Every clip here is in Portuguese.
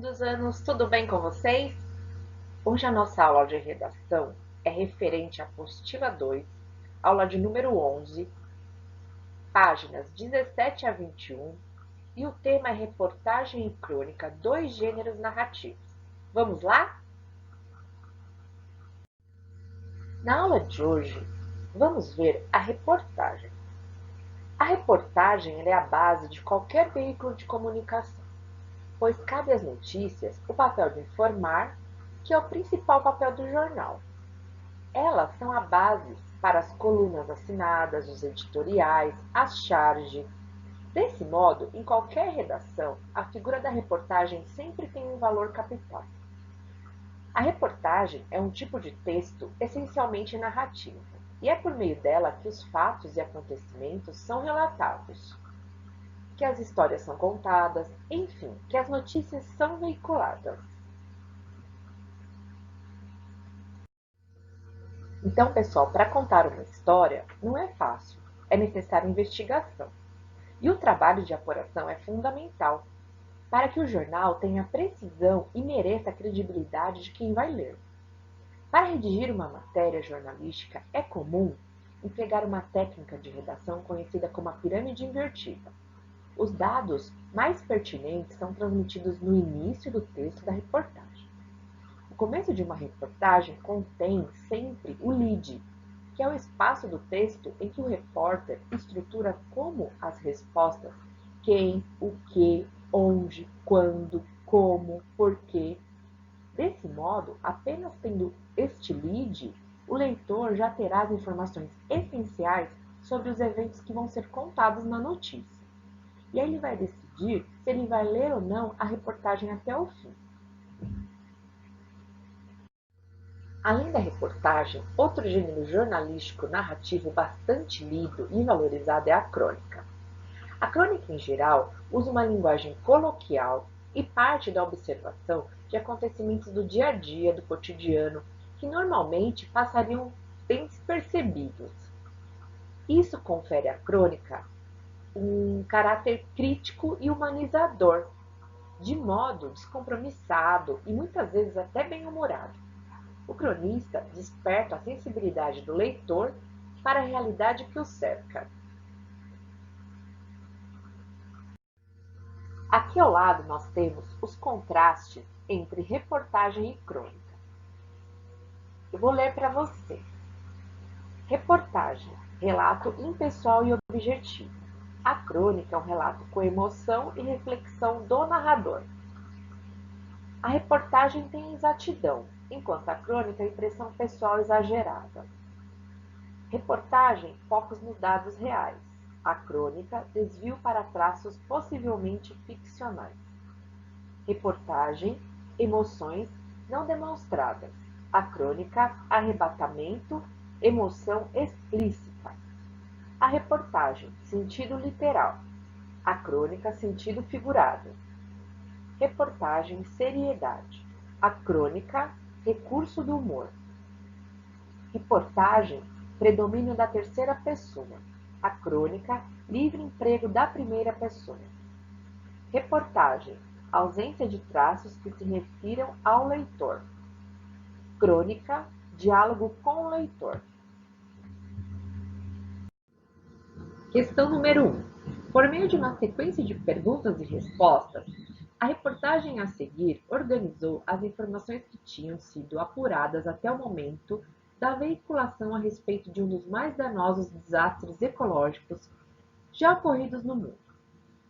Tunduzanos, tudo bem com vocês? Hoje a nossa aula de redação é referente à apostila 2, aula de número 11, páginas 17 a 21, e o tema é reportagem e crônica, dois gêneros narrativos. Vamos lá? Na aula de hoje, vamos ver a reportagem. A reportagem é a base de qualquer veículo de comunicação, pois cabe às notícias o papel de informar, que é o principal papel do jornal. Elas são a base para as colunas assinadas, os editoriais, as charges. Desse modo, em qualquer redação, a figura da reportagem sempre tem um valor capital. A reportagem é um tipo de texto essencialmente narrativo, e é por meio dela que os fatos e acontecimentos são relatados, que as histórias são contadas, enfim, que as notícias são veiculadas. Então, pessoal, para contar uma história não é fácil, é necessária investigação. E o trabalho de apuração é fundamental para que o jornal tenha precisão e mereça a credibilidade de quem vai ler. Para redigir uma matéria jornalística, é comum empregar uma técnica de redação conhecida como a pirâmide invertida. Os dados mais pertinentes são transmitidos no início do texto da reportagem. O começo de uma reportagem contém sempre o lead, que é o espaço do texto em que o repórter estrutura como as respostas quem, o que, onde, quando, como, porquê. Desse modo, apenas tendo este lead, o leitor já terá as informações essenciais sobre os eventos que vão ser contados na notícia. E aí ele vai decidir se ele vai ler ou não a reportagem até o fim. Além da reportagem, outro gênero jornalístico narrativo bastante lido e valorizado é a crônica. A crônica, em geral, usa uma linguagem coloquial e parte da observação de acontecimentos do dia a dia, do cotidiano, que normalmente passariam despercebidos. Isso confere à crônica um caráter crítico e humanizador, de modo descompromissado e muitas vezes até bem-humorado. O cronista desperta a sensibilidade do leitor para a realidade que o cerca. Aqui ao lado nós temos os contrastes entre reportagem e crônica. Eu vou ler para você. Reportagem, relato impessoal e objetivo. A crônica é um relato com emoção e reflexão do narrador. A reportagem tem exatidão, enquanto a crônica é impressão pessoal exagerada. Reportagem, focos nos dados reais. A crônica, desvio para traços possivelmente ficcionais. Reportagem, emoções não demonstradas. A crônica, arrebatamento, emoção explícita. A reportagem, sentido literal. A crônica, sentido figurado. Reportagem, seriedade. A crônica, recurso do humor. Reportagem, predomínio da terceira pessoa. A crônica, livre emprego da primeira pessoa. Reportagem, ausência de traços que se refiram ao leitor. Crônica, diálogo com o leitor. Questão número 1. Por meio de uma sequência de perguntas e respostas, a reportagem a seguir organizou as informações que tinham sido apuradas até o momento da veiculação a respeito de um dos mais danosos desastres ecológicos já ocorridos no mundo.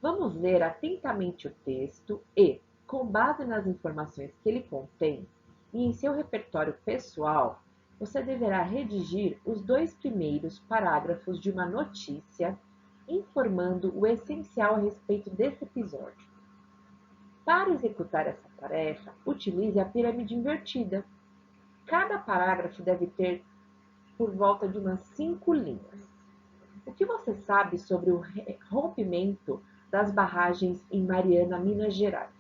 Vamos ler atentamente o texto e, com base nas informações que ele contém e em seu repertório pessoal, você deverá redigir os 2 primeiros parágrafos de uma notícia informando o essencial a respeito desse episódio. Para executar essa tarefa, utilize a pirâmide invertida. Cada parágrafo deve ter por volta de umas 5 linhas. O que você sabe sobre o rompimento das barragens em Mariana, Minas Gerais?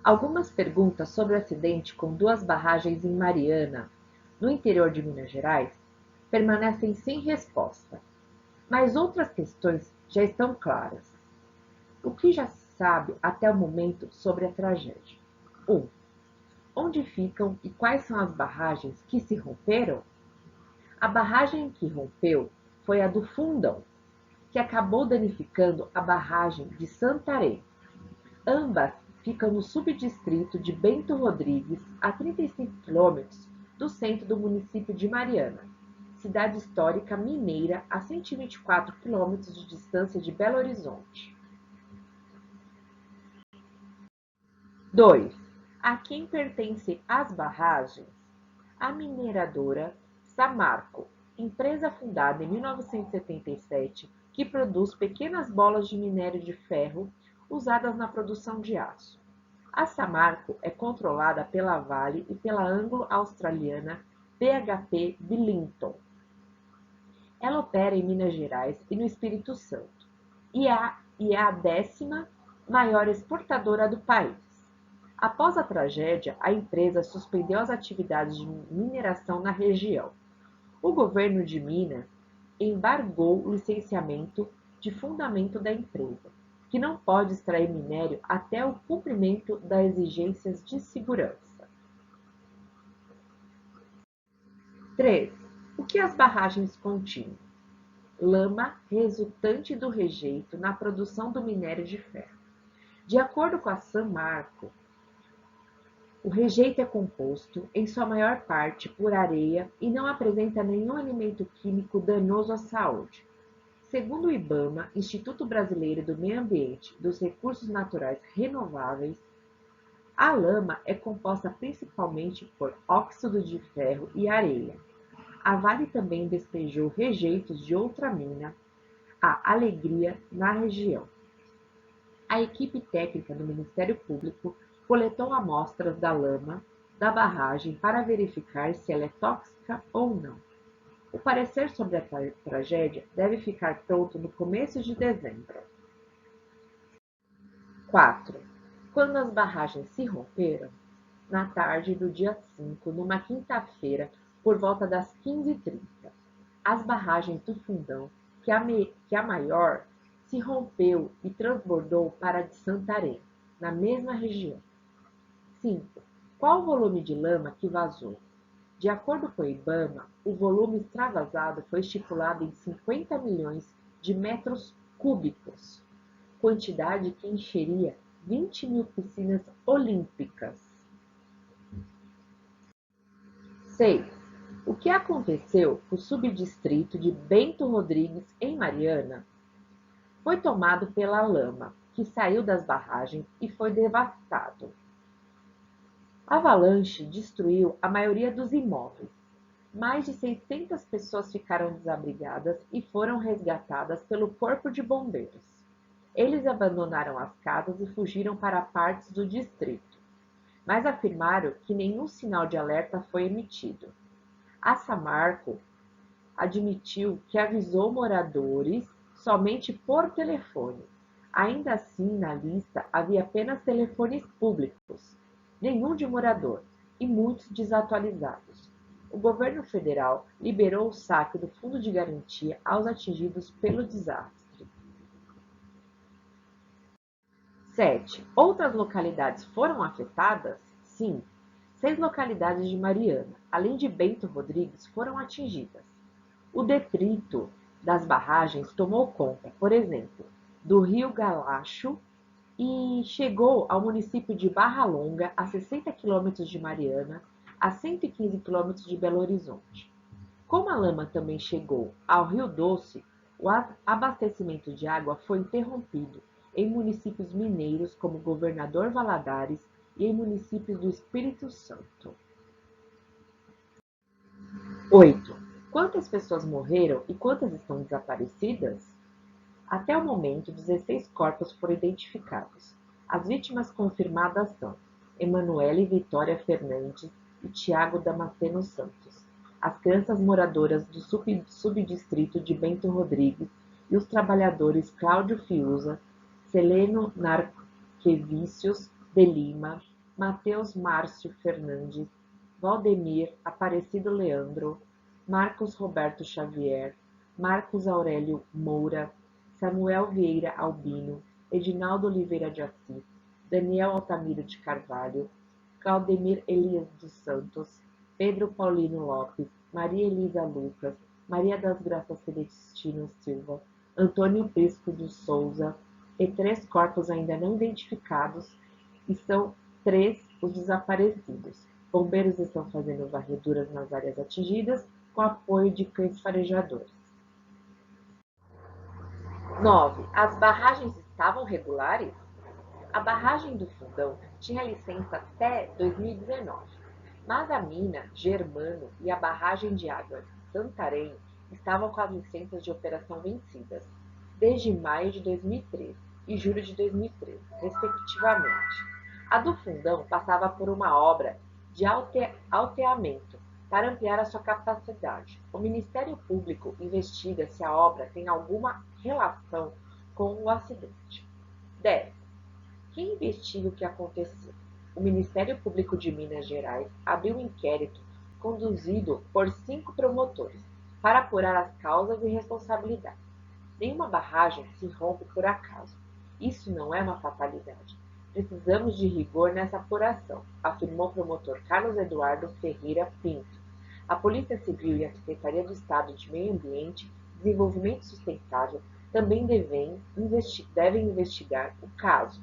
Algumas perguntas sobre o acidente com 2 barragens em Mariana, no interior de Minas Gerais, permanecem sem resposta, mas outras questões já estão claras. O que já se sabe até o momento sobre a tragédia? 1. Onde ficam e quais são as barragens que se romperam? A barragem que rompeu foi a do Fundão, que acabou danificando a barragem de Santarém. Ambas ficam no subdistrito de Bento Rodrigues, a 35 quilômetros do centro do município de Mariana, cidade histórica mineira a 124 quilômetros de distância de Belo Horizonte. 2. A quem pertencem as barragens? A mineradora Samarco, empresa fundada em 1977, que produz pequenas bolas de minério de ferro usadas na produção de aço. A Samarco é controlada pela Vale e pela anglo-australiana BHP Billiton. Ela opera em Minas Gerais e no Espírito Santo e é a 10ª maior exportadora do país. Após a tragédia, a empresa suspendeu as atividades de mineração na região. O governo de Minas embargou o licenciamento de fundamento da empresa, que não pode extrair minério até o cumprimento das exigências de segurança. 3. O que as barragens continham? Lama resultante do rejeito na produção do minério de ferro. De acordo com a Samarco, o rejeito é composto, em sua maior parte, por areia e não apresenta nenhum elemento químico danoso à saúde. Segundo o IBAMA, Instituto Brasileiro do Meio Ambiente e dos Recursos Naturais Renováveis, a lama é composta principalmente por óxido de ferro e areia. A Vale também despejou rejeitos de outra mina, a Alegria, na região. A equipe técnica do Ministério Público coletou amostras da lama da barragem para verificar se ela é tóxica ou não. O parecer sobre a tragédia deve ficar pronto no começo de dezembro. 4. Quando as barragens se romperam? Na tarde do dia 5, numa quinta-feira, por volta das 15h30. As barragens do Fundão, que a maior, se rompeu e transbordou para a de Santarém, na mesma região. 5. Qual o volume de lama que vazou? De acordo com o IBAMA, o volume extravasado foi estipulado em 50 milhões de metros cúbicos, quantidade que encheria 20 mil piscinas olímpicas. 6. O que aconteceu com o subdistrito de Bento Rodrigues, em Mariana? Foi tomado pela lama, que saiu das barragens e foi devastado. A avalanche destruiu a maioria dos imóveis. Mais de 600 pessoas ficaram desabrigadas e foram resgatadas pelo Corpo de Bombeiros. Eles abandonaram as casas e fugiram para partes do distrito, mas afirmaram que nenhum sinal de alerta foi emitido. A Samarco admitiu que avisou moradores somente por telefone. Ainda assim, na lista havia apenas telefones públicos, nenhum de morador e muitos desatualizados. O governo federal liberou o saque do Fundo de Garantia aos atingidos pelo desastre. 7. Outras localidades foram afetadas? Sim. 6 localidades de Mariana, além de Bento Rodrigues, foram atingidas. O detrito das barragens tomou conta, por exemplo, do Rio Galacho e chegou ao município de Barra Longa, a 60 quilômetros de Mariana, a 115 quilômetros de Belo Horizonte. Como a lama também chegou ao Rio Doce, o abastecimento de água foi interrompido em municípios mineiros como Governador Valadares e em municípios do Espírito Santo. 8. Quantas pessoas morreram e quantas estão desaparecidas? Até o momento, 16 corpos foram identificados. As vítimas confirmadas são Emanuele Vitória Fernandes e Tiago Damasceno Santos, as crianças moradoras do subdistrito de Bento Rodrigues e os trabalhadores Cláudio Fiuza, Celeno Narquevicius de Lima, Mateus Márcio Fernandes, Valdemir Aparecido Leandro, Marcos Roberto Xavier, Marcos Aurélio Moura, Samuel Vieira Albino, Edinaldo Oliveira de Assis, Daniel Altamiro de Carvalho, Claudemir Elias dos Santos, Pedro Paulino Lopes, Maria Elisa Lucas, Maria das Graças Celestino Silva, Antônio Prisco de Souza e 3 corpos ainda não identificados, e são 3 os desaparecidos. Bombeiros estão fazendo varreduras nas áreas atingidas com apoio de cães farejadores. 9. As barragens estavam regulares? A barragem do Fundão tinha licença até 2019, mas a mina Germano e a barragem de água Santarém estavam com as licenças de operação vencidas desde maio de 2013 e julho de 2013, respectivamente. A do Fundão passava por uma obra de alteamento para ampliar a sua capacidade. O Ministério Público investiga se a obra tem alguma relação com o acidente. 10. Quem investiga o que aconteceu? O Ministério Público de Minas Gerais abriu um inquérito conduzido por 5 promotores para apurar as causas e responsabilidades. Nenhuma barragem se rompe por acaso. Isso não é uma fatalidade. Precisamos de rigor nessa apuração, afirmou o promotor Carlos Eduardo Ferreira Pinto. A Polícia Civil e a Secretaria do Estado de Meio Ambiente e Desenvolvimento Sustentável também devem investigar o caso.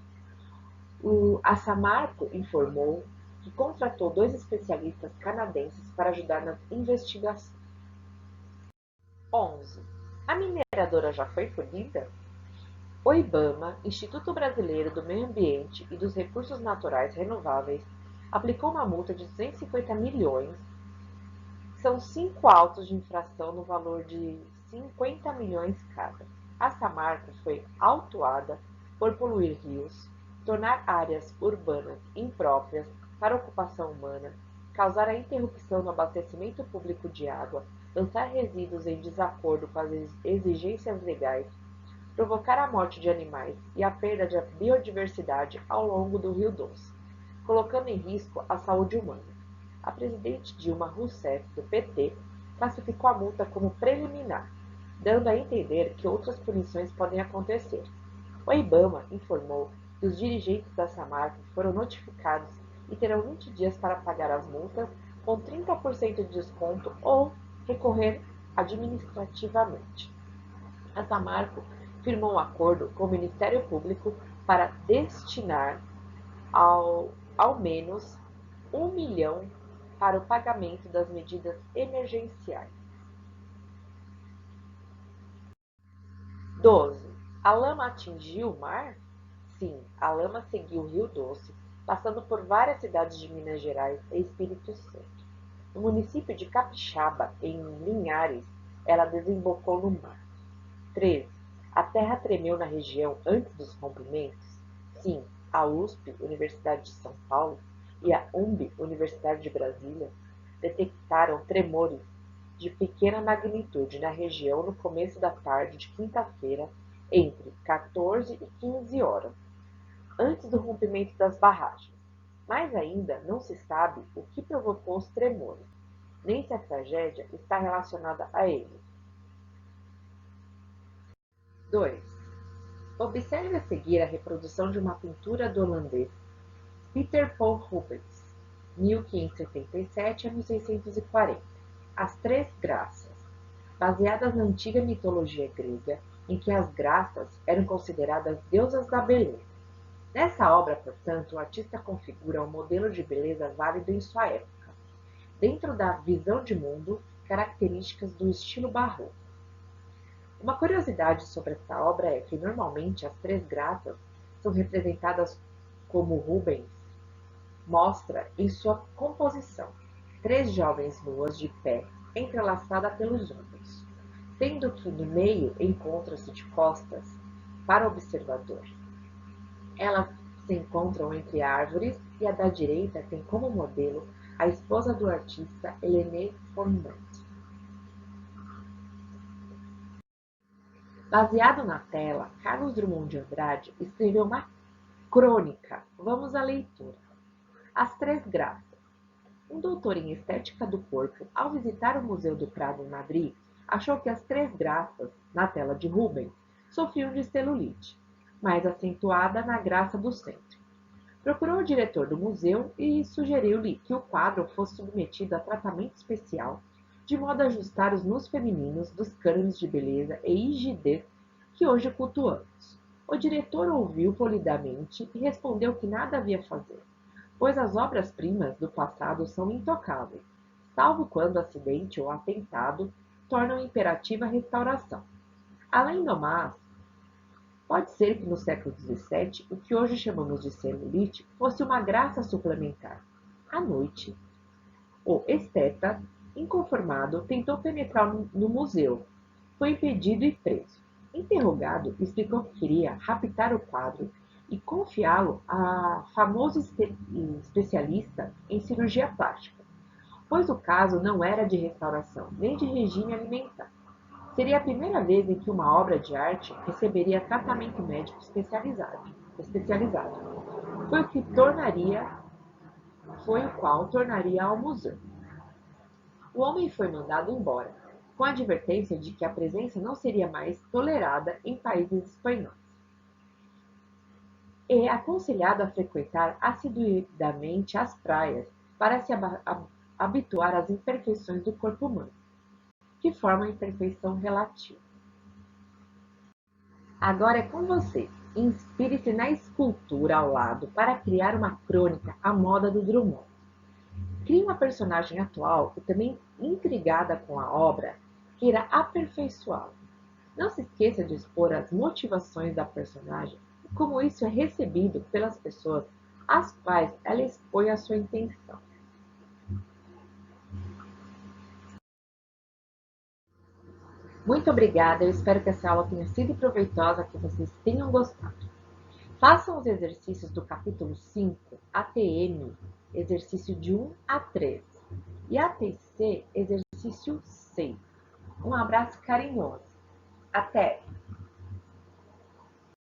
A Samarco informou que contratou 2 especialistas canadenses para ajudar nas investigações. 11. A mineradora já foi punida? O IBAMA, Instituto Brasileiro do Meio Ambiente e dos Recursos Naturais Renováveis, aplicou uma multa de 250 milhões. São 5 autos de infração no valor de 50 milhões cada. A Samarco foi autuada por poluir rios, tornar áreas urbanas impróprias para ocupação humana, causar a interrupção no abastecimento público de água, lançar resíduos em desacordo com as exigências legais, provocar a morte de animais e a perda de biodiversidade ao longo do Rio Doce, colocando em risco a saúde humana. A presidente Dilma Rousseff, do PT, classificou a multa como preliminar, dando a entender que outras punições podem acontecer. O IBAMA informou que os dirigentes da Samarco foram notificados e terão 20 dias para pagar as multas com 30% de desconto ou recorrer administrativamente. A Samarco firmou um acordo com o Ministério Público para destinar ao menos 1 milhão para o pagamento das medidas emergenciais. 12. A lama atingiu o mar? Sim, a lama seguiu o Rio Doce, passando por várias cidades de Minas Gerais e Espírito Santo. No município de Capixaba, em Linhares, ela desembocou no mar. 13. A terra tremeu na região antes dos rompimentos? Sim, a USP, Universidade de São Paulo, e a UMB, Universidade de Brasília, detectaram tremores de pequena magnitude na região no começo da tarde de quinta-feira, entre 14 e 15 horas, antes do rompimento das barragens. Mas ainda não se sabe o que provocou os tremores, nem se a tragédia está relacionada a eles. 2. Observe a seguir a reprodução de uma pintura do holandês Peter Paul Rubens, 1577 a 1640. As Três Graças, baseadas na antiga mitologia grega, em que as graças eram consideradas deusas da beleza. Nessa obra, portanto, o artista configura um modelo de beleza válido em sua época, dentro da visão de mundo características do estilo barroco. Uma curiosidade sobre esta obra é que, normalmente, as Três Graças são representadas como Rubens mostra em sua composição: 3 jovens nuas de pé, entrelaçada pelos ombros, sendo que no meio encontra-se de costas para o observador. Elas se encontram entre árvores e a da direita tem como modelo a esposa do artista Helene von Mondt. Baseado na tela, Carlos Drummond de Andrade escreveu uma crônica. Vamos à leitura. As Três Graças. Um doutor em estética do corpo, ao visitar o Museu do Prado em Madrid, achou que as Três Graças, na tela de Rubens, sofriam de celulite. mais acentuada na graça do centro. Procurou o diretor do museu e sugeriu-lhe que o quadro fosse submetido a tratamento especial, de modo a ajustar os nus femininos dos cânones de beleza e rigidez que hoje cultuamos. O diretor ouviu polidamente e respondeu que nada havia a fazer, pois as obras-primas do passado são intocáveis, salvo quando acidente ou atentado tornam imperativa a restauração. Além do mais, pode ser que no século XVII o que hoje chamamos de celulite fosse uma graça suplementar. À noite, o esteta, inconformado, tentou penetrar no museu. Foi impedido e preso. Interrogado, explicou que queria raptar o quadro e confiá-lo a famoso especialista em cirurgia plástica, pois o caso não era de restauração nem de regime alimentar. Seria a primeira vez em que uma obra de arte receberia tratamento médico especializado. Foi o que tornaria, foi o qual tornaria ao museu. O homem foi mandado embora, com a advertência de que a presença não seria mais tolerada em países espanhóis. É aconselhado a frequentar assiduidamente as praias para se habituar às imperfeições do corpo humano, que formam a imperfeição relativa. Agora é com você. Inspire-se na escultura ao lado para criar uma crônica à moda do Drummond. Crie uma personagem atual e também intrigada com a obra, queira aperfeiçoá-la. Não se esqueça de expor as motivações da personagem e como isso é recebido pelas pessoas às quais ela expõe a sua intenção. Muito obrigada, eu espero que essa aula tenha sido proveitosa, que vocês tenham gostado. Façam os exercícios do capítulo 5, ATM, exercício de 1 a 3, e ATC, exercício 6. Um abraço carinhoso. Até!